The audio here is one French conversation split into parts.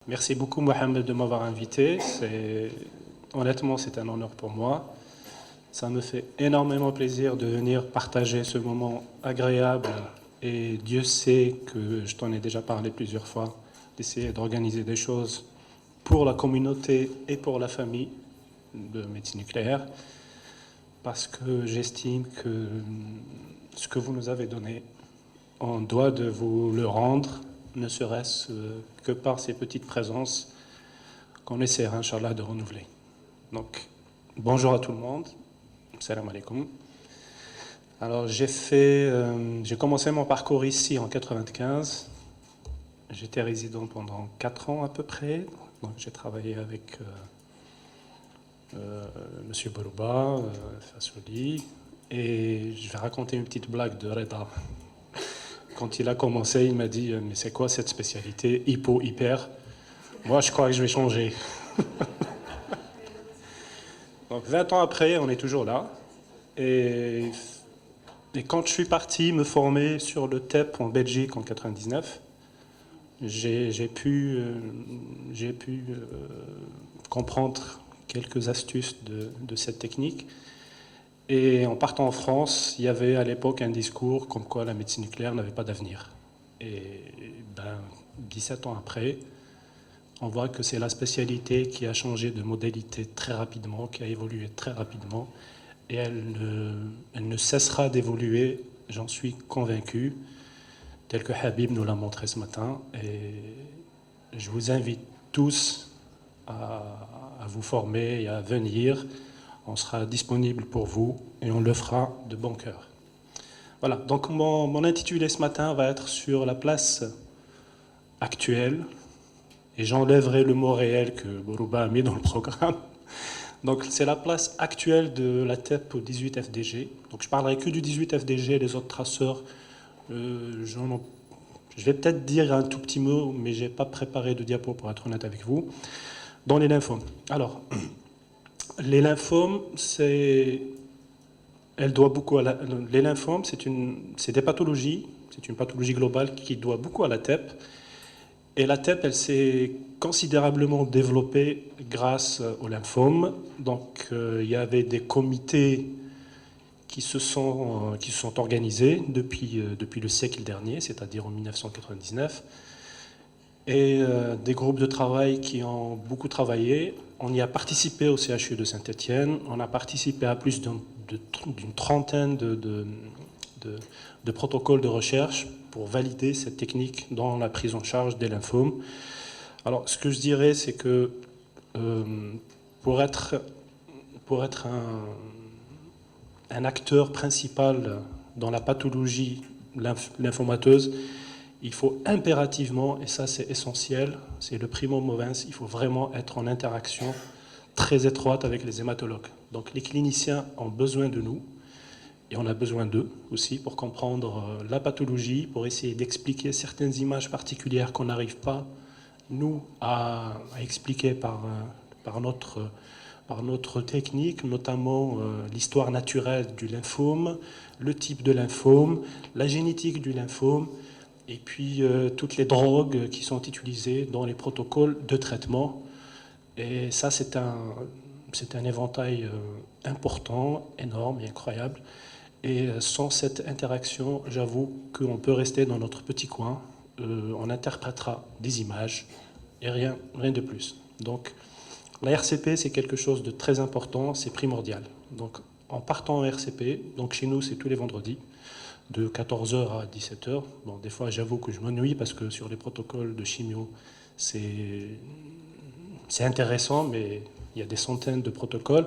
Merci beaucoup Mohamed de m'avoir invité. Honnêtement, c'est un honneur pour moi. Ça me fait énormément plaisir de venir partager ce moment agréable et Dieu sait que je t'en ai déjà parlé plusieurs fois, d'essayer d'organiser des choses pour la communauté et pour la famille de médecine nucléaire parce que j'estime que ce que vous nous avez donné, on doit de vous le rendre, ne serait-ce que par ces petites présences qu'on essaiera, Inch'Allah, de renouveler. Donc, bonjour à tout le monde. Salam alaikum. Alors, j'ai commencé mon parcours ici en 95. J'étais résident pendant 4 ans à peu près. Donc, j'ai travaillé avec Monsieur Borouba, Fassouli. Et je vais raconter une petite blague de Reda. Quand il a commencé, il m'a dit « Mais c'est quoi cette spécialité hypo, hyper ?» Moi, je crois que je vais changer. Donc 20 ans après, on est toujours là. Et quand je suis parti me former sur le TEP en Belgique en 99, j'ai pu comprendre quelques astuces de cette technique. Et en partant en France, il y avait à l'époque un discours comme quoi la médecine nucléaire n'avait pas d'avenir. Et 17 ans après, on voit que c'est la spécialité qui a changé de modalité très rapidement, qui a évolué très rapidement, et elle ne cessera d'évoluer, j'en suis convaincu, tel que Habib nous l'a montré ce matin. Et je vous invite tous à vous former et à venir. On sera disponible pour vous et on le fera de bon cœur. Voilà, donc mon intitulé ce matin va être sur la place actuelle, et j'enlèverai le mot réel que Borouba a mis dans le programme. Donc c'est la place actuelle de la TEP au 18 FDG. Donc je parlerai que du 18 FDG, les autres traceurs. Je vais peut-être dire un tout petit mot, mais je n'ai pas préparé de diapo pour être honnête avec vous. Dans les lymphomes. Alors, les lymphomes, elle doit beaucoup les lymphomes, c'est des pathologies, c'est une pathologie globale qui doit beaucoup à la TEP. Et la TEP, elle s'est considérablement développée grâce au lymphome. Donc, il y avait des comités qui se sont organisés depuis le siècle dernier, c'est-à-dire en 1999. Et des groupes de travail qui ont beaucoup travaillé. On y a participé au CHU de Saint-Étienne. On a participé à plus d'une trentaine de protocoles de recherche pour valider cette technique dans la prise en charge des lymphomes. Alors, ce que je dirais, c'est que pour être un acteur principal dans la pathologie lymphomateuse, il faut impérativement, et ça c'est essentiel, c'est le primo movens, il faut vraiment être en interaction très étroite avec les hématologues. Donc les cliniciens ont besoin de nous, et on a besoin d'eux aussi pour comprendre la pathologie, pour essayer d'expliquer certaines images particulières qu'on n'arrive pas, nous, à expliquer par notre technique, notamment l'histoire naturelle du lymphome, le type de lymphome, la génétique du lymphome, et puis toutes les drogues qui sont utilisées dans les protocoles de traitement. Et ça, c'est un éventail important, énorme et incroyable. Et sans cette interaction, j'avoue qu'on peut rester dans notre petit coin. On interprétera des images et rien de plus. Donc, la RCP, c'est quelque chose de très important, c'est primordial. Donc, en partant en RCP, donc chez nous, c'est tous les vendredis, de 14h à 17h. Bon, des fois, j'avoue que je m'ennuie parce que sur les protocoles de chimio, c'est intéressant, mais il y a des centaines de protocoles.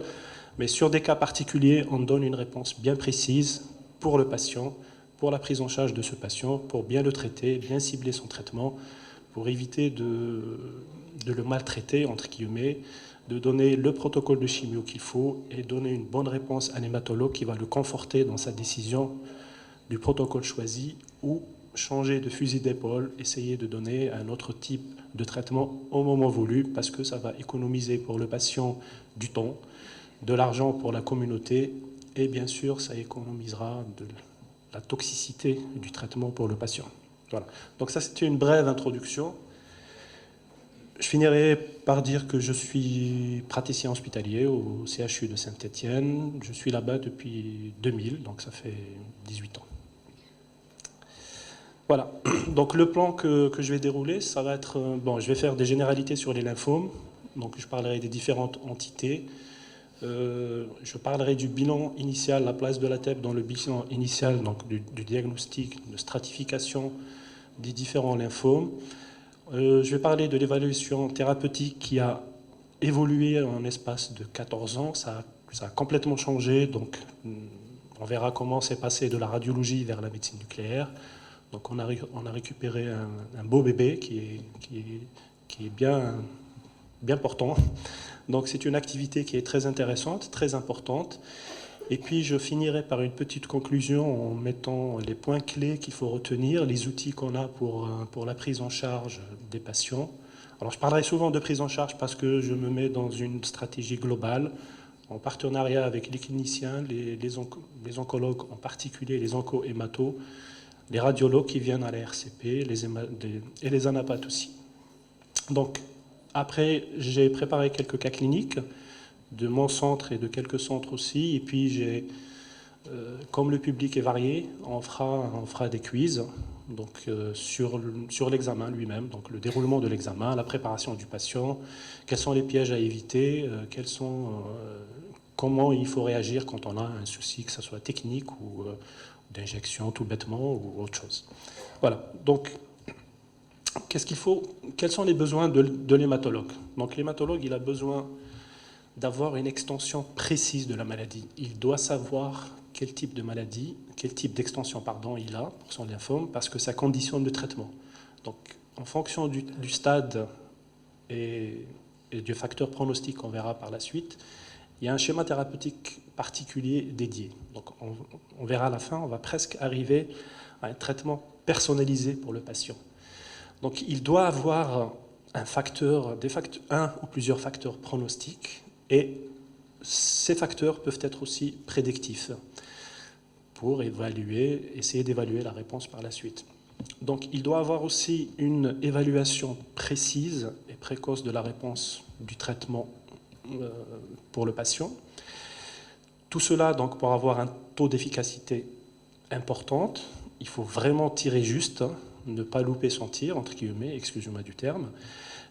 Mais sur des cas particuliers, on donne une réponse bien précise pour le patient, pour la prise en charge de ce patient, pour bien le traiter, bien cibler son traitement, pour éviter de le maltraiter, entre guillemets, de donner le protocole de chimio qu'il faut et donner une bonne réponse à l'hématologue qui va le conforter dans sa décision du protocole choisi ou changer de fusil d'épaule, essayer de donner un autre type de traitement au moment voulu parce que ça va économiser pour le patient du temps, de l'argent pour la communauté et bien sûr ça économisera de la toxicité du traitement pour le patient. Voilà. Donc ça c'était une brève introduction. Je finirai par dire que je suis praticien hospitalier au CHU de Saint-Étienne. Je suis là-bas depuis 2000, donc ça fait 18 ans. Voilà, donc le plan que je vais dérouler, ça va être... Bon, je vais faire des généralités sur les lymphomes, donc je parlerai des différentes entités. Je parlerai du bilan initial, la place de la TEP dans le bilan initial, donc du diagnostic, de stratification des différents lymphomes. Je vais parler de l'évaluation thérapeutique qui a évolué en espace de 14 ans. Ça a complètement changé, donc on verra comment c'est passé de la radiologie vers la médecine nucléaire. Donc on a récupéré un beau bébé qui est bien portant. Donc c'est une activité qui est très intéressante, très importante. Et puis je finirai par une petite conclusion en mettant les points clés qu'il faut retenir, les outils qu'on a pour la prise en charge des patients. Alors je parlerai souvent de prise en charge parce que je me mets dans une stratégie globale, en partenariat avec les cliniciens, les oncologues en particulier, les onco-hématos, les radiologues qui viennent à la RCP et les anapathes aussi. Donc après, j'ai préparé quelques cas cliniques de mon centre et de quelques centres aussi. Et puis, comme le public est varié, on fera des quiz donc, sur l'examen lui-même, donc le déroulement de l'examen, la préparation du patient, quels sont les pièges à éviter, comment il faut réagir quand on a un souci, que ce soit technique ou d'injection tout bêtement ou autre chose. Voilà, donc qu'est-ce qu'il faut, quels sont les besoins de l'hématologue? Donc l'hématologue, il a besoin d'avoir une extension précise de la maladie. Il doit savoir quel type de maladie, quel type d'extension il a pour son lymphome, parce que ça conditionne le traitement. Donc, en fonction du stade et du facteur pronostic qu'on verra par la suite, il y a un schéma thérapeutique particulier dédié. Donc, on verra à la fin, on va presque arriver à un traitement personnalisé pour le patient. Donc, il doit avoir un ou plusieurs facteurs pronostiques. Et ces facteurs peuvent être aussi prédictifs pour essayer d'évaluer la réponse par la suite. Donc il doit avoir aussi une évaluation précise et précoce de la réponse du traitement pour le patient. Tout cela, donc, pour avoir un taux d'efficacité important, il faut vraiment tirer juste, ne pas louper son tir, entre guillemets, excusez-moi du terme,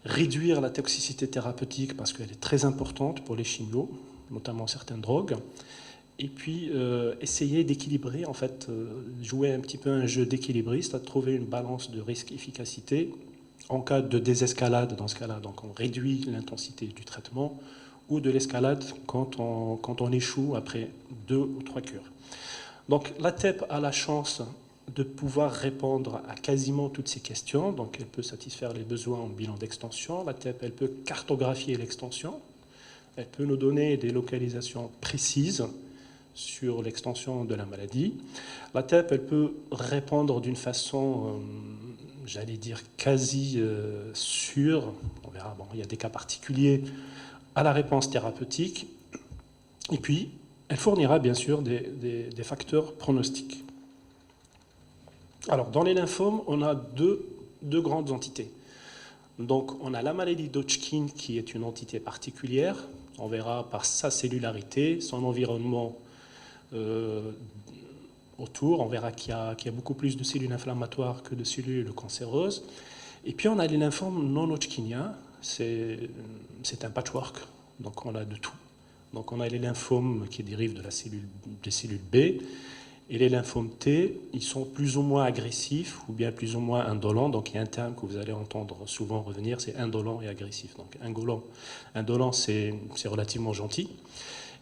réduire la toxicité thérapeutique parce qu'elle est très importante pour les chimios, notamment certaines drogues, et puis essayer d'équilibrer, en fait, jouer un petit peu un jeu d'équilibriste, à trouver une balance de risque-efficacité en cas de désescalade. Dans ce cas-là, donc on réduit l'intensité du traitement, ou de l'escalade quand on échoue après 2 ou 3 cures. Donc la TEP a la chance de pouvoir répondre à quasiment toutes ces questions. Donc elle peut satisfaire les besoins en bilan d'extension. La TEP, elle peut cartographier l'extension. Elle peut nous donner des localisations précises sur l'extension de la maladie. La TEP, elle peut répondre d'une façon, j'allais dire, quasi sûre. On verra, bon, il y a des cas particuliers à la réponse thérapeutique. Et puis, elle fournira bien sûr des facteurs pronostiques. Alors, dans les lymphomes, on a deux grandes entités. Donc, on a la maladie d'Hodgkin, qui est une entité particulière. On verra par sa cellularité, son environnement autour. On verra qu'il y a beaucoup plus de cellules inflammatoires que de cellules cancéreuses. Et puis, on a les lymphomes non hodgkiniens. C'est un patchwork. Donc, on a de tout. Donc, on a les lymphomes qui dérivent des cellules B. Et les lymphomes T, ils sont plus ou moins agressifs ou bien plus ou moins indolents. Donc il y a un terme que vous allez entendre souvent revenir, c'est indolent et agressif. Donc indolent, c'est relativement gentil.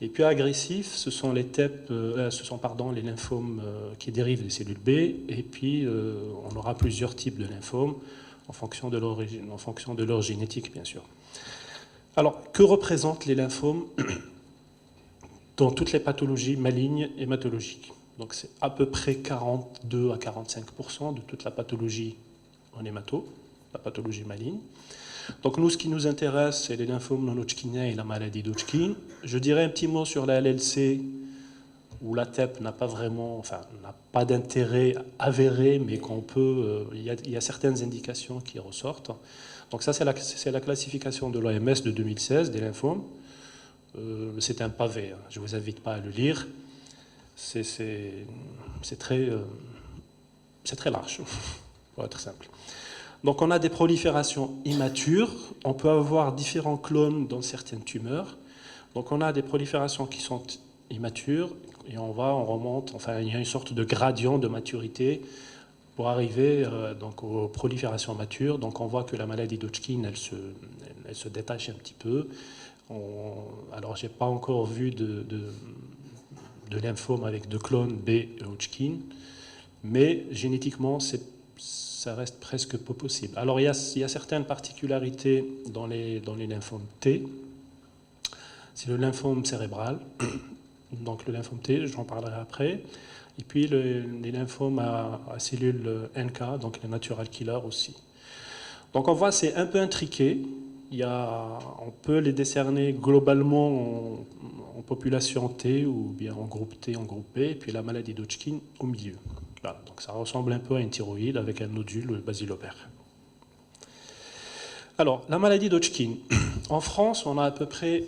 Et puis agressif, ce sont les les lymphomes qui dérivent des cellules B. Et puis on aura plusieurs types de lymphomes en fonction de leur génétique, bien sûr. Alors, que représentent les lymphomes dans toutes les pathologies malignes hématologiques? Donc c'est à peu près 42 à 45% de toute la pathologie en hémato, la pathologie maligne. Donc nous, ce qui nous intéresse, c'est les lymphomes non hodgkiniens et la maladie d'Hodgkin. Je dirais un petit mot sur la LLC, où la TEP n'a pas d'intérêt avéré, mais il y a certaines indications qui ressortent. Donc ça, c'est la classification de l'OMS de 2016 des lymphomes. C'est un pavé, hein. Je ne vous invite pas à le lire. C'est très large, pour être simple. Donc on a des proliférations immatures. On peut avoir différents clones dans certaines tumeurs. Donc on a des proliférations qui sont immatures et on remonte, enfin il y a une sorte de gradient de maturité pour arriver donc aux proliférations matures. Donc on voit que la maladie d'Hodgkin, elle se détache un petit peu. Alors j'ai pas encore vu de lymphome avec de clones B Hodgkin, mais génétiquement ça reste presque peu possible. Alors il y a certaines particularités dans les lymphomes T. C'est le lymphome cérébral, donc le lymphome T, j'en parlerai après. Et puis les lymphomes à cellules NK, donc les natural killers aussi. Donc on voit c'est un peu intriqué. On peut les décerner globalement en population T ou bien en groupe T, en groupe B, et puis la maladie d'Hodgkin au milieu. Voilà, donc ça ressemble un peu à une thyroïde avec un nodule basilobère. Alors, la maladie d'Hodgkin. En France, on a à peu près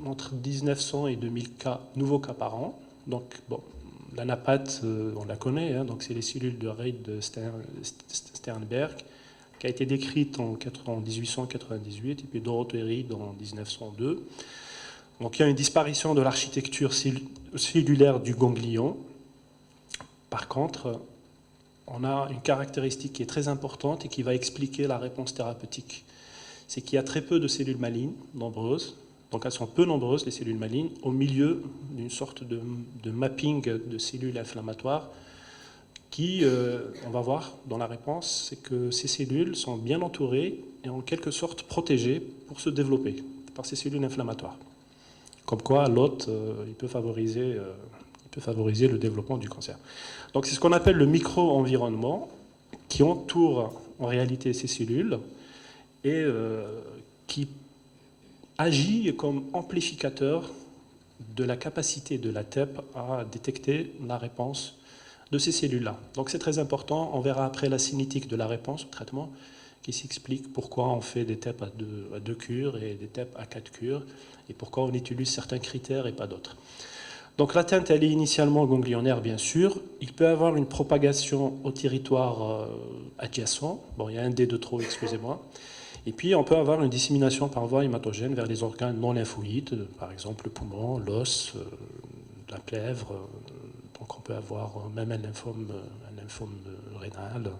entre 1900 et 2000 nouveaux cas par an. Donc, bon, la NAPAT, on la connaît, hein, donc c'est les cellules de Reid de Sternberg, qui a été décrite en 1898 et puis Dorothée Reid en 1902. Donc il y a une disparition de l'architecture cellulaire du ganglion. Par contre, on a une caractéristique qui est très importante et qui va expliquer la réponse thérapeutique. C'est qu'il y a très peu de cellules malignes, nombreuses, donc elles sont peu nombreuses, les cellules malignes, au milieu d'une sorte de mapping de cellules inflammatoires qui, on va voir dans la réponse, c'est que ces cellules sont bien entourées et en quelque sorte protégées pour se développer par ces cellules inflammatoires. Comme quoi, l'hôte, il peut favoriser le développement du cancer. Donc c'est ce qu'on appelle le micro-environnement qui entoure en réalité ces cellules et qui agit comme amplificateur de la capacité de la TEP à détecter la réponse de ces cellules-là. Donc c'est très important, on verra après la cinétique de la réponse au traitement qui s'explique pourquoi on fait des TEP à 2 cures et des TEP à 4 cures et pourquoi on utilise certains critères et pas d'autres. Donc l'atteinte, elle est initialement ganglionnaire, bien sûr. Il peut y avoir une propagation au territoire adjacent. Bon, il y a un D de trop, excusez-moi. Et puis, on peut avoir une dissémination par voie hématogène vers les organes non lymphoïdes, par exemple le poumon, l'os, la plèvre. Donc on peut avoir même un lymphome rénal.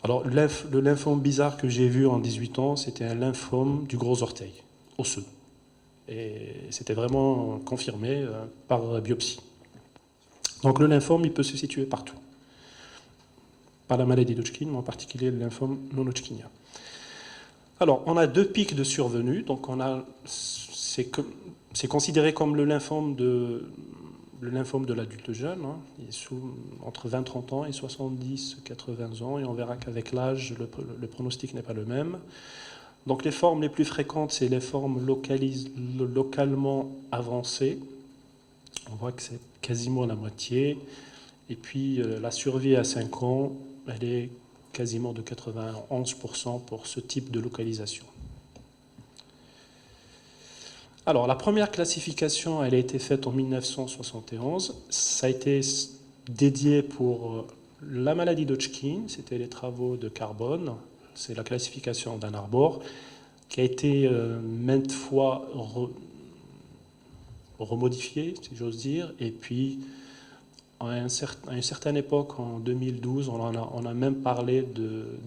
Alors le lymphome bizarre que j'ai vu en 18 ans, c'était un lymphome du gros orteil, osseux. Et c'était vraiment confirmé par biopsie. Donc le lymphome, il peut se situer partout. Pas la maladie d'Hodgkin, mais en particulier le lymphome non-Hodgkinien. Alors, on a 2 pics de survenue. Donc c'est considéré comme le lymphome de l'adulte jeune. Hein. Il est entre 20-30 ans et 70-80 ans. Et on verra qu'avec l'âge, le pronostic n'est pas le même. Donc les formes les plus fréquentes, c'est les formes localement avancées. On voit que c'est quasiment la moitié. Et puis la survie à 5 ans, elle est quasiment de 91% pour ce type de localisation. Alors la première classification, elle a été faite en 1971. Ça a été dédié pour la maladie d'Hodgkin, c'était les travaux de Carbone. C'est la classification d'Ann Arbor, qui a été maintes fois remodifiée, si j'ose dire, et puis à une certaine époque, en 2012, on a même parlé de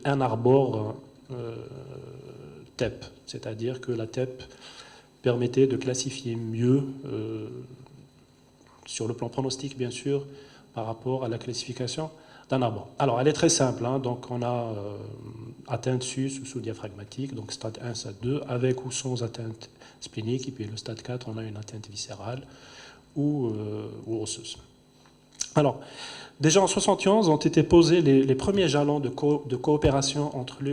Ann Arbor TEP, c'est-à-dire que la TEP permettait de classifier mieux, sur le plan pronostic bien sûr, par rapport à la classification d'Ann Arbor. Alors elle est très simple, hein, donc on a atteinte sus ou sous-diaphragmatique, donc stade 1, stade 2, avec ou sans atteinte splénique, et puis le stade 4, on a une atteinte viscérale ou osseuse. Alors, déjà en 1971 ont été posés les premiers jalons de coopération entre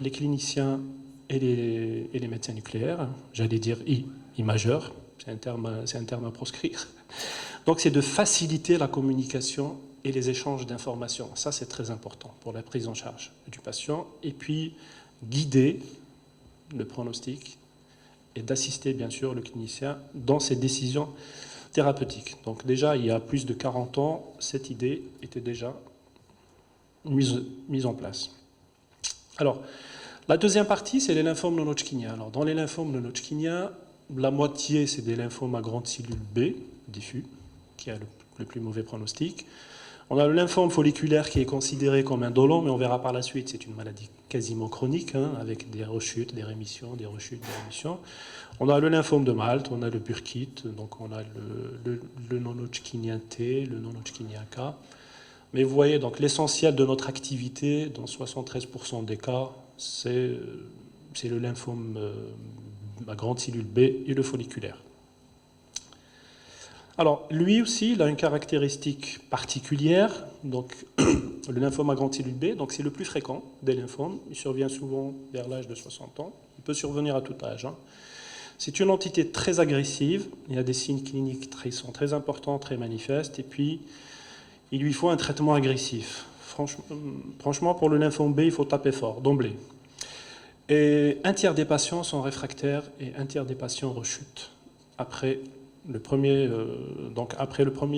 les cliniciens et les médecins nucléaires, j'allais dire I majeur, c'est un terme à proscrire. Donc c'est de faciliter la communication et les échanges d'informations. Ça c'est très important pour la prise en charge du patient. Et puis guider le pronostic et d'assister bien sûr le clinicien dans ses décisions thérapeutiques. Donc déjà, il y a plus de 40 ans, cette idée était déjà mise en place. Alors, la deuxième partie, c'est les lymphomes non-Hodgkiniens. Alors, dans les lymphomes non-Hodgkiniens, la moitié, c'est des lymphomes à grande cellule B, diffus, qui a le plus mauvais pronostic. On a le lymphome folliculaire qui est considéré comme indolent, mais on verra par la suite, c'est une maladie quasiment chronique, avec des rechutes, des rémissions, des rechutes, des rémissions. On a le lymphome de Malte, on a le Burkitt, donc on a le non-Hodgkinien T, le non-Hodgkinien K. Mais vous voyez, donc l'essentiel de notre activité, dans 73% des cas, c'est le lymphome à grande cellule B et le folliculaire. Alors, lui aussi, il a une caractéristique particulière. Donc, le lymphome à grande cellule B, donc c'est le plus fréquent des lymphomes. Il survient souvent vers l'âge de 60 ans. Il peut survenir à tout âge. C'est une entité très agressive. Il y a des signes cliniques qui sont très importants, très manifestes. Et puis, il lui faut un traitement agressif. Franchement, pour le lymphome B, il faut taper fort, d'emblée. Et un tiers des patients sont réfractaires et un tiers des patients rechutent après le premier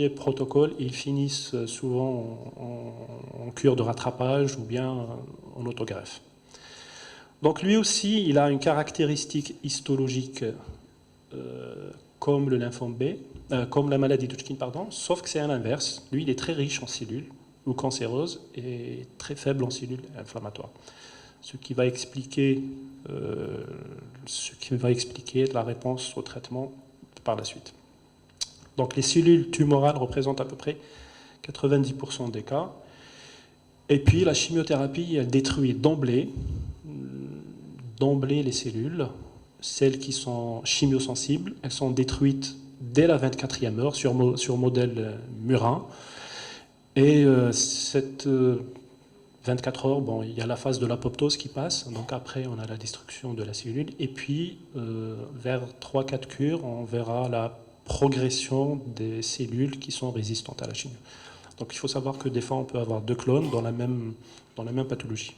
protocole. Ils finissent souvent en cure de rattrapage ou bien en autogreffe. Donc lui aussi, il a une caractéristique histologique comme le lymphome B, comme la maladie d'Hodgkin, sauf que c'est à l'inverse. Lui, il est très riche en cellules ou cancéreuses et très faible en cellules inflammatoires. Ce qui va expliquer la réponse au traitement par la suite. Donc les cellules tumorales représentent à peu près 90% des cas. Et puis la chimiothérapie, elle détruit d'emblée les cellules. Celles qui sont chimiosensibles, elles sont détruites dès la 24e heure sur modèle murin. Et cette 24 heures, bon, il y a la phase de l'apoptose qui passe, donc après on a la destruction de la cellule, et puis vers 3-4 cures, on verra la progression des cellules qui sont résistantes à la chimio. Donc il faut savoir que des fois on peut avoir deux clones dans la même pathologie.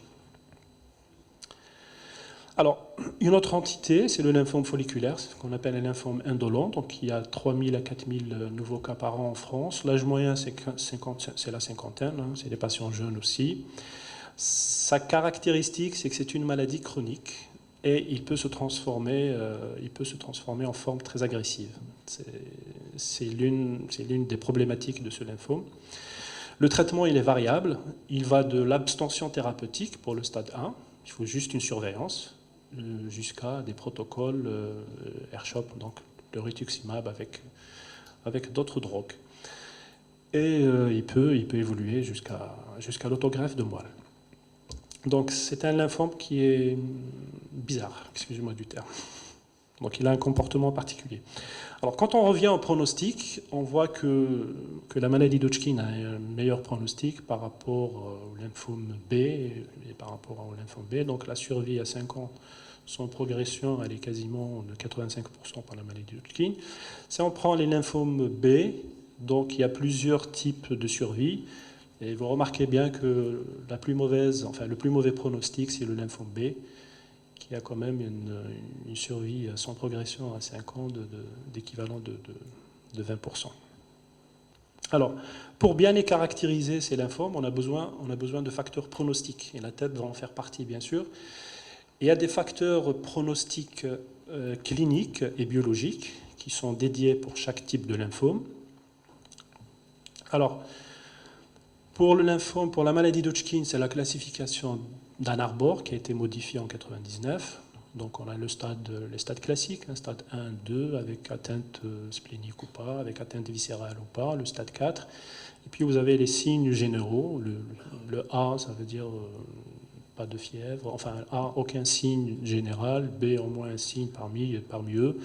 Alors, une autre entité, c'est le lymphome folliculaire, ce qu'on appelle un lymphome indolent. Donc, il y a 3000 à 4000 nouveaux cas par an en France. L'âge moyen, c'est la cinquantaine, c'est des patients jeunes aussi. Sa caractéristique, c'est que c'est une maladie chronique et il peut se transformer en forme très agressive. C'est l'une des problématiques de ce lymphome. Le traitement, il est variable. Il va de l'abstention thérapeutique pour le stade 1, il faut juste une surveillance, jusqu'à des protocoles R-CHOP, donc le rituximab avec d'autres drogues. Et il peut évoluer jusqu'à l'autogreffe de moelle. Donc c'est un lymphome qui est bizarre, excusez-moi du terme. Donc il a un comportement particulier. Alors quand on revient au pronostic, on voit que la maladie d'Hodgkin a un meilleur pronostic par rapport au lymphome B et par rapport au lymphome B. Donc la survie à 5 ans sans progression, elle est quasiment de 85% par la maladie d'Hodgkin. Si on prend les lymphomes B, donc il y a plusieurs types de survie. Et vous remarquez bien que le plus mauvais pronostic, c'est le lymphome B, qui a quand même une survie sans progression à 5 ans d'équivalent de 20%. Alors, pour bien les caractériser, ces lymphomes, on a besoin de facteurs pronostiques. Et la tête va en faire partie, bien sûr. Il y a des facteurs pronostiques cliniques et biologiques qui sont dédiés pour chaque type de lymphome. Alors, pour la maladie d'Hodgkin, c'est la classification d'Ann Arbor qui a été modifiée en 1999. Donc on a les stades classiques, stade 1, 2, avec atteinte splénique ou pas, avec atteinte viscérale ou pas, le stade 4. Et puis vous avez les signes généraux. Le A, ça veut dire pas de fièvre. Enfin, A, aucun signe général. B, au moins un signe parmi eux.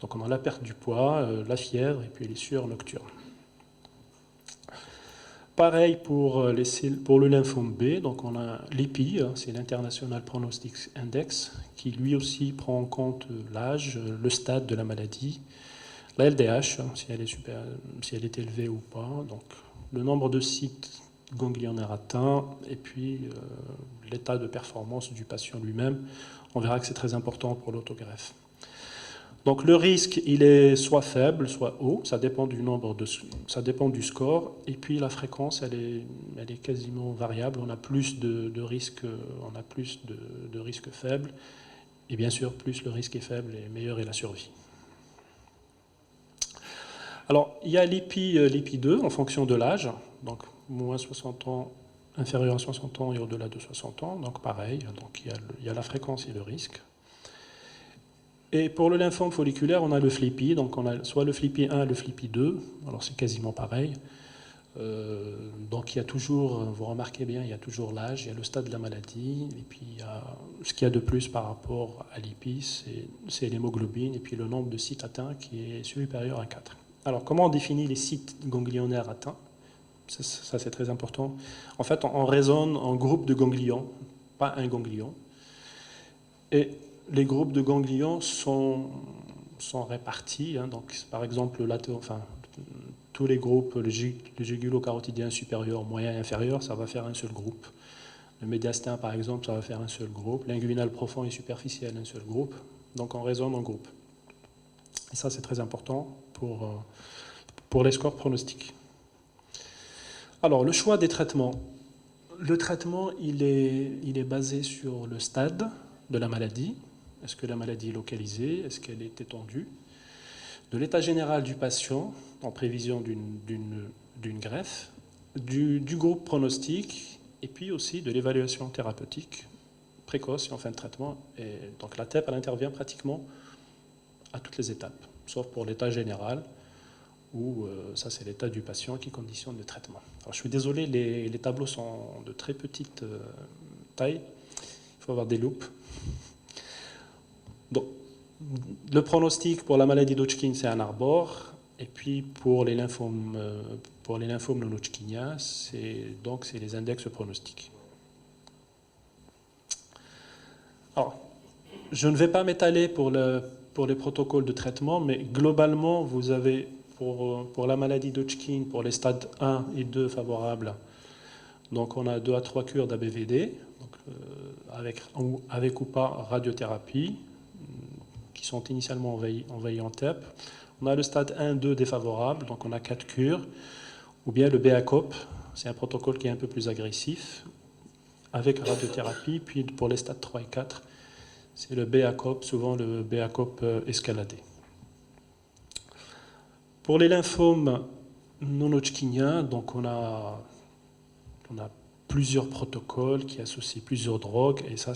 Donc on a la perte du poids, la fièvre et puis les sueurs nocturnes. Pareil pour le lymphome B, donc on a l'IPI, c'est l'International Prognostic Index, qui lui aussi prend en compte l'âge, le stade de la maladie, la LDH, si elle est élevée ou pas, donc le nombre de sites ganglionnaire atteint, et puis l'état de performance du patient lui-même. On verra que c'est très important pour l'autogreffe. Donc le risque, il est soit faible, soit haut, ça dépend ça dépend du score, et puis la fréquence, elle est quasiment variable. On a plus de risques, on a plus de risques faibles, et bien sûr, plus le risque est faible, et meilleure est la survie. Alors, il y a l'IPI 2 en fonction de l'âge, donc moins 60 ans, inférieur à 60 ans et au-delà de 60 ans, donc pareil, donc il y a la fréquence et le risque. Et pour le lymphome folliculaire, on a le FLIPI, donc on a soit le FLIPI 1, le FLIPI 2, alors c'est quasiment pareil. Donc il y a toujours, vous remarquez bien, il y a toujours l'âge, il y a le stade de la maladie, et puis ce qu'il y a de plus par rapport à l'IPI, c'est l'hémoglobine, et puis le nombre de sites atteints qui est supérieur à 4. Alors comment on définit les sites ganglionnaires atteints? Ça c'est très important. En fait, on raisonne en groupe de ganglions, pas un ganglion. Et les groupes de ganglions sont répartis. Donc, par exemple, tous les groupes, le jugulo-carotidien supérieur, moyen et inférieur, ça va faire un seul groupe. Le médiastin, par exemple, ça va faire un seul groupe. L'inguinal profond et superficiel, un seul groupe. Donc, on raisonne en groupe. Et ça, c'est très important pour les scores pronostiques. Alors, le choix des traitements. Le traitement, il est basé sur le stade de la maladie. Est-ce que la maladie est localisée? Est-ce qu'elle est étendue? De l'état général du patient, en prévision d'une greffe, du groupe pronostic, et puis aussi de l'évaluation thérapeutique précoce et en fin de traitement. Et donc la TEP, elle intervient pratiquement à toutes les étapes, sauf pour l'état général, où ça c'est l'état du patient qui conditionne le traitement. Alors je suis désolé, les tableaux sont de très petite taille, il faut avoir des loupes. Donc, le pronostic pour la maladie d'Hodgkin, c'est un arbore, et puis pour les lymphomes non-Hodgkiniens, c'est les index pronostiques. Alors, je ne vais pas m'étaler pour les protocoles de traitement, mais globalement, vous avez pour la maladie d'Hodgkin, pour les stades 1 et 2 favorables, donc on a 2 à 3 cures d'ABVD, avec ou pas radiothérapie, qui sont initialement envahis en TEP. On a le stade 1-2 défavorable, donc on a 4 cures, ou bien le BACOP, c'est un protocole qui est un peu plus agressif, avec radiothérapie, puis pour les stades 3 et 4, c'est le BACOP, souvent le BACOP escaladé. Pour les lymphomes non-Hodgkiniens, donc on a plusieurs protocoles qui associent plusieurs drogues, et ça,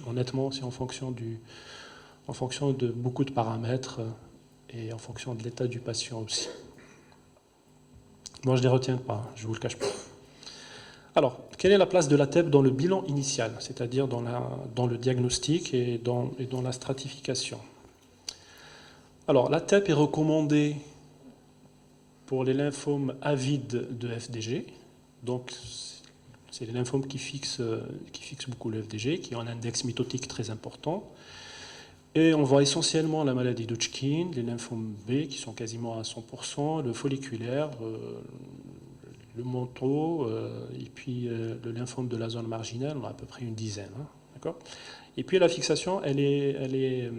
honnêtement, c'est en fonction de beaucoup de paramètres et en fonction de l'état du patient aussi. Moi, je ne les retiens pas, je ne vous le cache pas. Alors, quelle est la place de la TEP dans le bilan initial, c'est-à-dire dans le diagnostic et dans la stratification? Alors, la TEP est recommandée pour les lymphomes avides de FDG, donc c'est les lymphomes qui fixent beaucoup le FDG, qui ont un index mitotique très important. Et on voit essentiellement la maladie d'Hodgkin, les lymphomes B qui sont quasiment à 100%, le folliculaire, le manteau, et puis le lymphome de la zone marginale, on a à peu près une dizaine. D'accord ? Et puis la fixation, elle est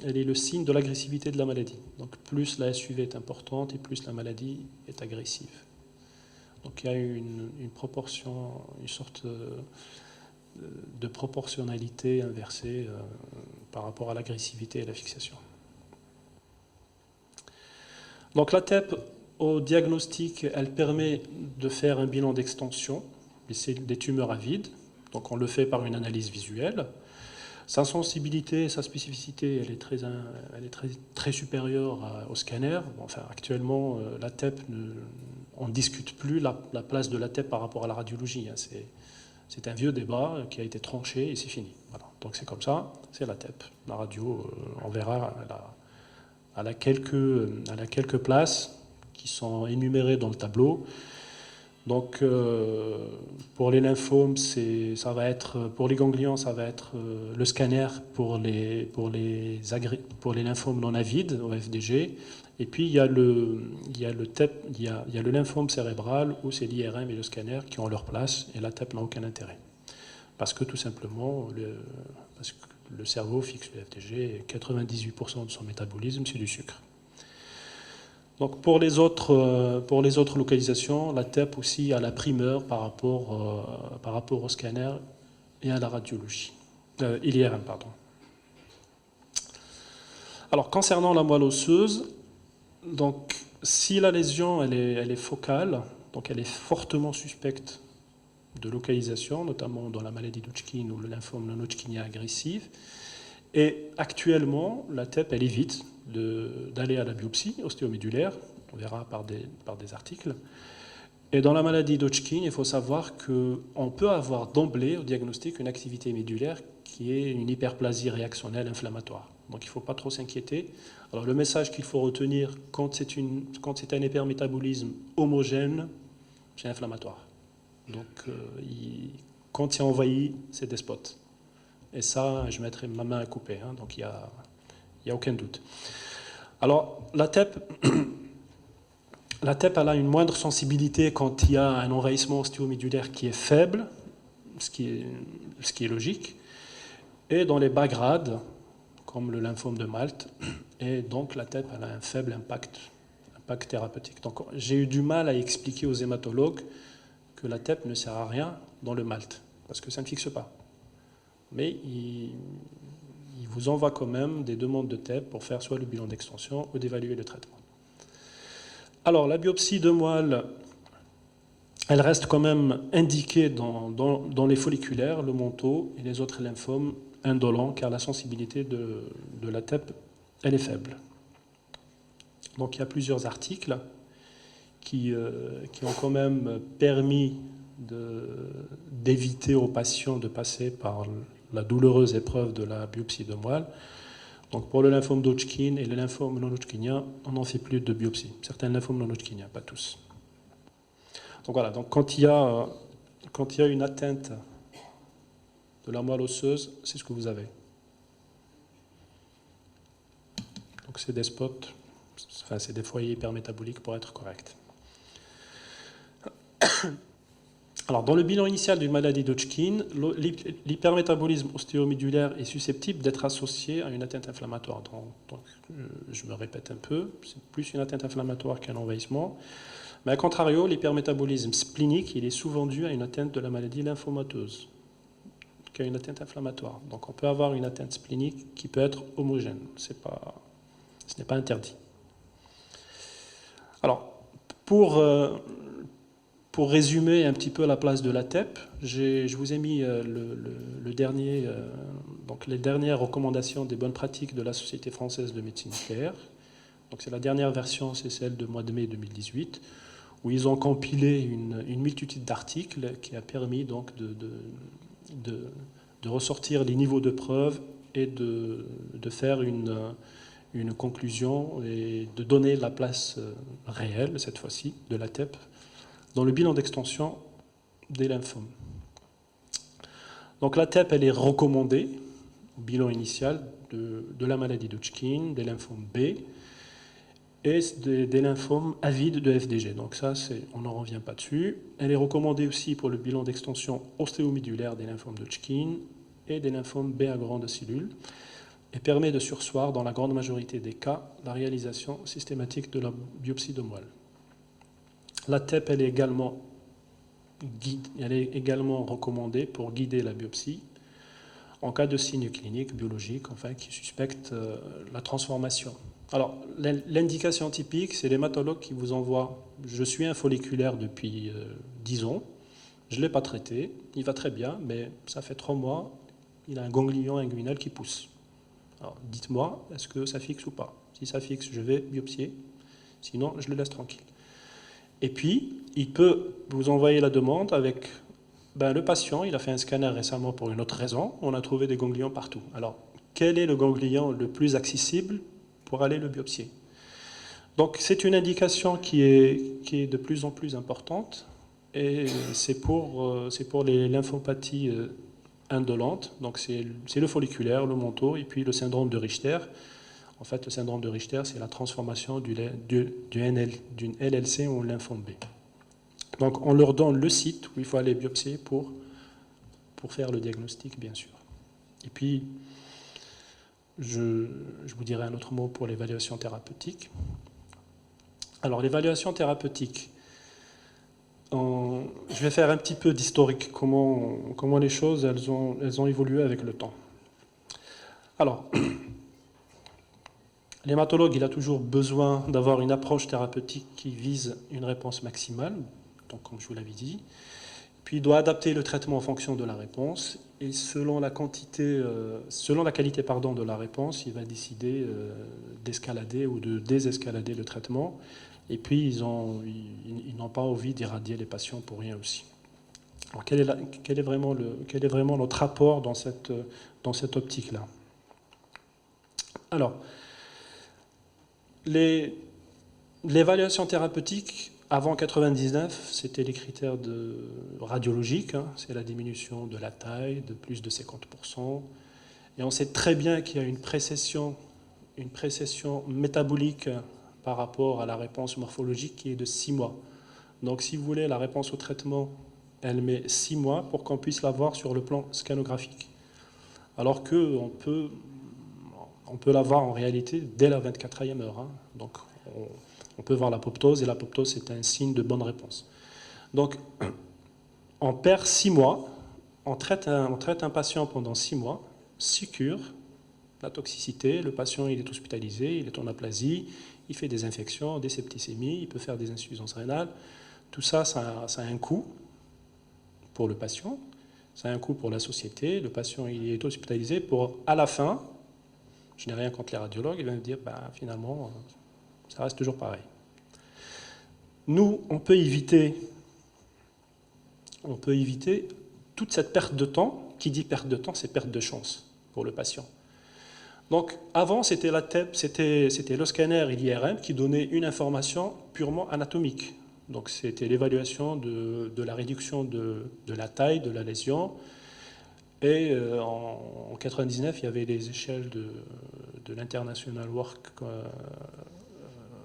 le signe de l'agressivité de la maladie. Donc plus la SUV est importante et plus la maladie est agressive. Donc il y a une proportion, une sorte de proportionnalité inversée par rapport à l'agressivité et la fixation. Donc la TEP au diagnostic, elle permet de faire un bilan d'extension des tumeurs avides. Donc on le fait par une analyse visuelle. Sa sensibilité et sa spécificité, elle est très supérieure au scanner. Bon, enfin, actuellement, la TEP, on ne discute plus la place de la TEP par rapport à la radiologie. C'est un vieux débat qui a été tranché et c'est fini. Voilà. Donc c'est comme ça, c'est la TEP. La radio, on verra, elle a quelques places qui sont énumérées dans le tableau. Donc, pour les lymphomes, ça va être, pour les ganglions, ça va être le scanner pour les lymphomes non avides, au FDG. Et puis, il y a le TEP, il y a le lymphome cérébral où c'est l'IRM et le scanner qui ont leur place, et la TEP n'a aucun intérêt. Parce que tout simplement, parce que le cerveau fixe le FDG et 98% de son métabolisme, c'est du sucre. Donc pour les autres localisations, la TEP aussi a la primeur par rapport au scanner et à la radiologie. IRM, pardon. Alors concernant la moelle osseuse, donc si la lésion elle est focale, donc elle est fortement suspecte de localisation, notamment dans la maladie d'Hodgkin ou le lymphome non-Hodgkinien agressif, et actuellement la TEP elle évite d'aller à la biopsie ostéomédulaire, on verra par des articles. Et dans la maladie d'Hodgkin, il faut savoir qu'on peut avoir d'emblée au diagnostic une activité médulaire qui est une hyperplasie réactionnelle inflammatoire. Donc il ne faut pas trop s'inquiéter. Alors le message qu'il faut retenir quand c'est un hypermétabolisme homogène, c'est inflammatoire. Donc quand il envahit, c'est des spots. Et ça, je mettrai ma main à couper, hein, donc il n'y a aucun doute. Alors, la TEP, elle a une moindre sensibilité quand il y a un envahissement ostéomédulaire qui est faible, ce qui est logique, et dans les bas grades, comme le lymphome de Malte, et donc la TEP elle a un faible impact thérapeutique. Donc j'ai eu du mal à expliquer aux hématologues que la TEP ne sert à rien dans le Malte, parce que ça ne fixe pas. Mais il vous envoie quand même des demandes de TEP pour faire soit le bilan d'extension ou d'évaluer le traitement. Alors, la biopsie de moelle, elle reste quand même indiquée dans les folliculaires, le manteau et les autres lymphomes indolents, car la sensibilité de la TEP, elle est faible. Donc, il y a plusieurs articles qui ont quand même permis d'éviter aux patients de passer par la douloureuse épreuve de la biopsie de moelle. Donc pour le lymphome d'Hodgkin et le lymphome non-Hodgkinien, on n'en fait plus de biopsie. Certains lymphomes non-Hodgkiniens, pas tous. Donc voilà, donc quand il y a une atteinte de la moelle osseuse, c'est ce que vous avez. Donc c'est des spots, enfin c'est des foyers hypermétaboliques pour être correct. Alors, dans le bilan initial d'une maladie d'Hodgkin, l'hypermétabolisme ostéomédulaire est susceptible d'être associé à une atteinte inflammatoire. Donc, je me répète un peu, c'est plus une atteinte inflammatoire qu'un envahissement. Mais à contrario, l'hypermétabolisme splénique, il est souvent dû à une atteinte de la maladie lymphomateuse qu'à une atteinte inflammatoire. Donc, on peut avoir une atteinte splénique qui peut être homogène. Ce n'est pas interdit. Alors, pour résumer un petit peu la place de la TEP, je vous ai mis donc les dernières recommandations des bonnes pratiques de la Société française de médecine nucléaire. Donc c'est la dernière version, c'est celle de mois de mai 2018, où ils ont compilé une multitude d'articles qui a permis donc de ressortir les niveaux de preuve et de faire une conclusion et de donner la place réelle, cette fois-ci, de la TEP dans le bilan d'extension des lymphomes. Donc la TEP, elle est recommandée au bilan initial de la maladie d'Hodgkin, des lymphomes B et des lymphomes avides de FDG. Donc ça, on n'en revient pas dessus. Elle est recommandée aussi pour le bilan d'extension ostéomédulaire des lymphomes d'Hodgkin et des lymphomes B à grandes cellules et permet de surseoir, dans la grande majorité des cas, la réalisation systématique de la biopsie de moelle. La TEP, elle est également recommandée pour guider la biopsie en cas de signes cliniques, biologiques, enfin, qui suspectent la transformation. Alors, l'indication typique, c'est l'hématologue qui vous envoie « Je suis un folliculaire depuis 10 ans, je ne l'ai pas traité, il va très bien, mais ça fait 3 mois, il a un ganglion inguinal qui pousse. Alors, dites-moi, est-ce que ça fixe ou pas? Si ça fixe, je vais biopsier, sinon je le laisse tranquille. » Et puis, il peut vous envoyer la demande avec le patient, il a fait un scanner récemment pour une autre raison, on a trouvé des ganglions partout. Alors, quel est le ganglion le plus accessible pour aller le biopsier? Donc, c'est une indication qui est de plus en plus importante Et c'est pour les lymphopathies indolentes. Donc c'est le folliculaire, le manteau, et puis le syndrome de Richter. En fait, le syndrome de Richter, c'est la transformation d'une LLC en lymphome B. Donc on leur donne le site où il faut aller biopsier pour faire le diagnostic, bien sûr. Et puis, je vous dirai un autre mot pour l'évaluation thérapeutique. Alors, l'évaluation thérapeutique, je vais faire un petit peu d'historique, comment les choses elles ont évolué avec le temps. Alors, l'hématologue, il a toujours besoin d'avoir une approche thérapeutique qui vise une réponse maximale, donc comme je vous l'avais dit. Puis il doit adapter le traitement en fonction de la réponse, et selon la qualité, selon la qualité de la réponse, il va décider d'escalader ou de désescalader le traitement. Et puis ils n'ont pas envie d'irradier les patients pour rien aussi. Alors quel est vraiment notre rapport dans cette optique-là? Alors, l'évaluation thérapeutique, avant 1999, c'était les critères radiologiques, hein, c'est la diminution de la taille de plus de 50%. Et on sait très bien qu'il y a une précession métabolique par rapport à la réponse morphologique qui est de 6 mois. Donc si vous voulez, la réponse au traitement, elle met 6 mois pour qu'on puisse l'avoir sur le plan scanographique. Alors qu'on peut l'avoir en réalité dès la 24e heure. Hein. Donc on peut voir l'apoptose, et l'apoptose c'est un signe de bonne réponse. Donc on perd 6 mois, on traite un patient pendant 6 mois, 6 cures, la toxicité, le patient il est hospitalisé, il est en aplasie, il fait des infections, des septicémies, il peut faire des insuffisances rénales. Tout ça, ça a un coût pour le patient, ça a un coût pour la société. Le patient il est hospitalisé pour, à la fin, je n'ai rien contre les radiologues, ils vont me dire, finalement, ça reste toujours pareil. Nous, on peut éviter toute cette perte de temps. Qui dit perte de temps, c'est perte de chance pour le patient. Donc, avant, c'était la TEP, c'était le scanner et l'IRM qui donnaient une information purement anatomique. Donc, c'était l'évaluation de la réduction de la taille de la lésion. Et en 1999, il y avait les échelles de l'International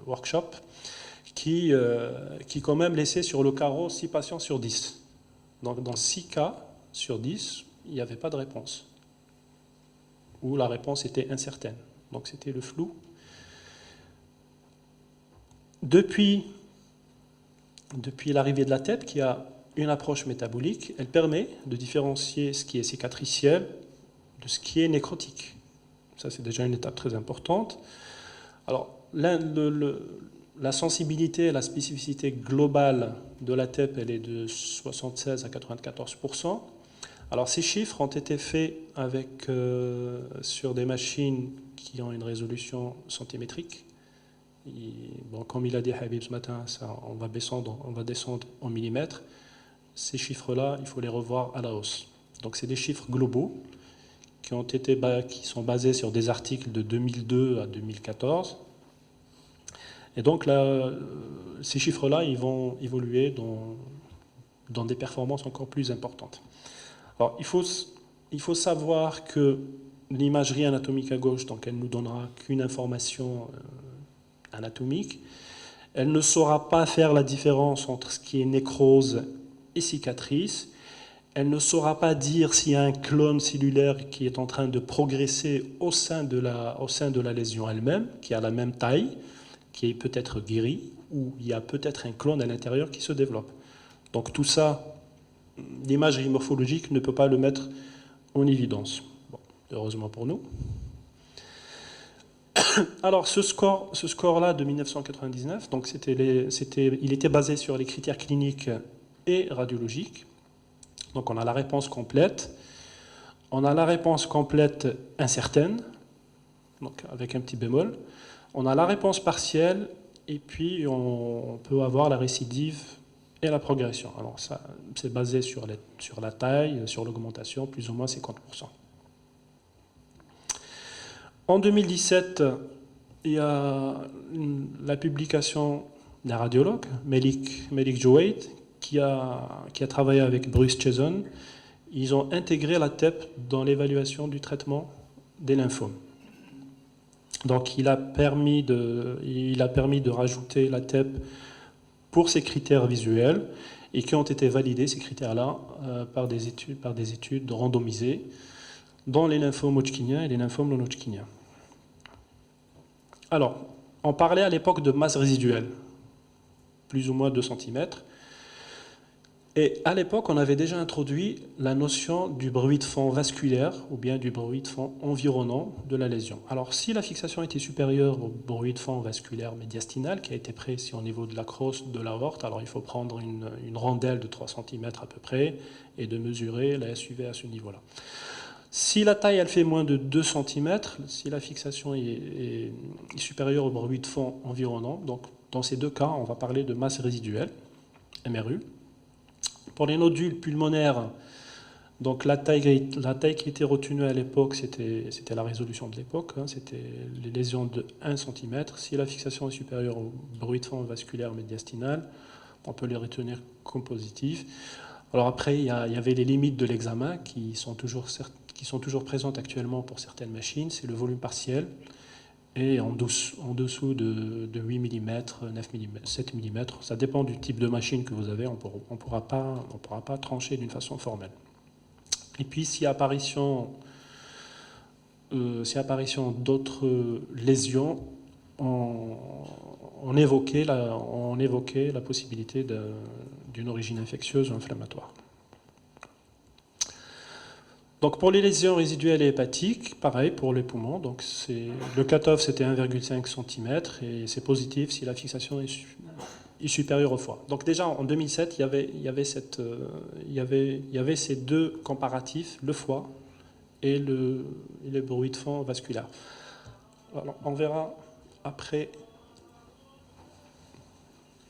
Workshop qui quand même laissait sur le carreau 6 patients sur 10. Donc dans 6 cas sur 10, il n'y avait pas de réponse. Ou la réponse était incertaine. Donc c'était le flou. Depuis l'arrivée de la TEP, qui a une approche métabolique, elle permet de différencier ce qui est cicatriciel de ce qui est nécrotique. Ça, c'est déjà une étape très importante. Alors, la sensibilité et la spécificité globale de la TEP, elle est de 76 à 94%. Alors, ces chiffres ont été faits sur des machines qui ont une résolution centimétrique. Bon, comme il a dit Habib ce matin, on va descendre en millimètres. Ces chiffres-là, il faut les revoir à la hausse. Donc c'est des chiffres globaux qui sont basés sur des articles de 2002 à 2014. Et donc là, ces chiffres-là, ils vont évoluer dans des performances encore plus importantes. Alors il faut savoir que l'imagerie anatomique à gauche, donc elle ne nous donnera qu'une information anatomique. Elle ne saura pas faire la différence entre ce qui est nécrose et cicatrice. Elle ne saura pas dire s'il y a un clone cellulaire qui est en train de progresser au sein de la lésion elle-même, qui a la même taille, qui est peut-être guéri, ou il y a peut-être un clone à l'intérieur qui se développe. Donc tout ça, l'imagerie morphologique ne peut pas le mettre en évidence. Bon, heureusement pour nous. Alors ce score-là de 1999, donc il était basé sur les critères cliniques et radiologiques. Donc on a la réponse complète. On a la réponse complète incertaine, donc avec un petit bémol. On a la réponse partielle, et puis on peut avoir la récidive et la progression. Alors ça, c'est basé sur la taille, sur l'augmentation, plus ou moins 50%. En 2017, il y a la publication d'un radiologue, Melik Jouaid, qui a travaillé avec Bruce Chiasson, ils ont intégré la TEP dans l'évaluation du traitement des lymphomes. Donc il a permis de rajouter la TEP pour ces critères visuels et qui ont été validés, ces critères-là, par des études randomisées dans les lymphomes hodgkiniens et les lymphomes non hodgkiniens. Alors, on parlait à l'époque de masse résiduelle, plus ou moins 2 cm. Et à l'époque, on avait déjà introduit la notion du bruit de fond vasculaire ou bien du bruit de fond environnant de la lésion. Alors, si la fixation était supérieure au bruit de fond vasculaire médiastinal, qui a été précis au niveau de la crosse de l'aorte, alors il faut prendre une rondelle de 3 cm à peu près et de mesurer la SUV à ce niveau-là. Si la taille elle fait moins de 2 cm, si la fixation est supérieure au bruit de fond environnant, donc dans ces deux cas, on va parler de masse résiduelle, MRU. Pour les nodules pulmonaires, donc la taille qui était retenue à l'époque, c'était la résolution de l'époque, hein, c'était les lésions de 1 cm. Si la fixation est supérieure au bruit de fond vasculaire médiastinal, on peut les retenir comme positifs. Alors après, il y avait les limites de l'examen qui sont toujours présentes actuellement pour certaines machines, c'est le volume partiel. Et en dessous de 8 mm, 9 mm, 7 mm, ça dépend du type de machine que vous avez, on ne pourra pas trancher d'une façon formelle. Et puis, si apparition d'autres lésions, on évoquait la possibilité d'une origine infectieuse ou inflammatoire. Donc pour les lésions résiduelles et hépatiques, pareil pour les poumons. Donc le cutoff c'était 1,5 cm et c'est positif si la fixation est supérieure au foie. Donc déjà en 2007, il y avait ces deux comparatifs, le foie et le bruit de fond vasculaire. Alors, on verra après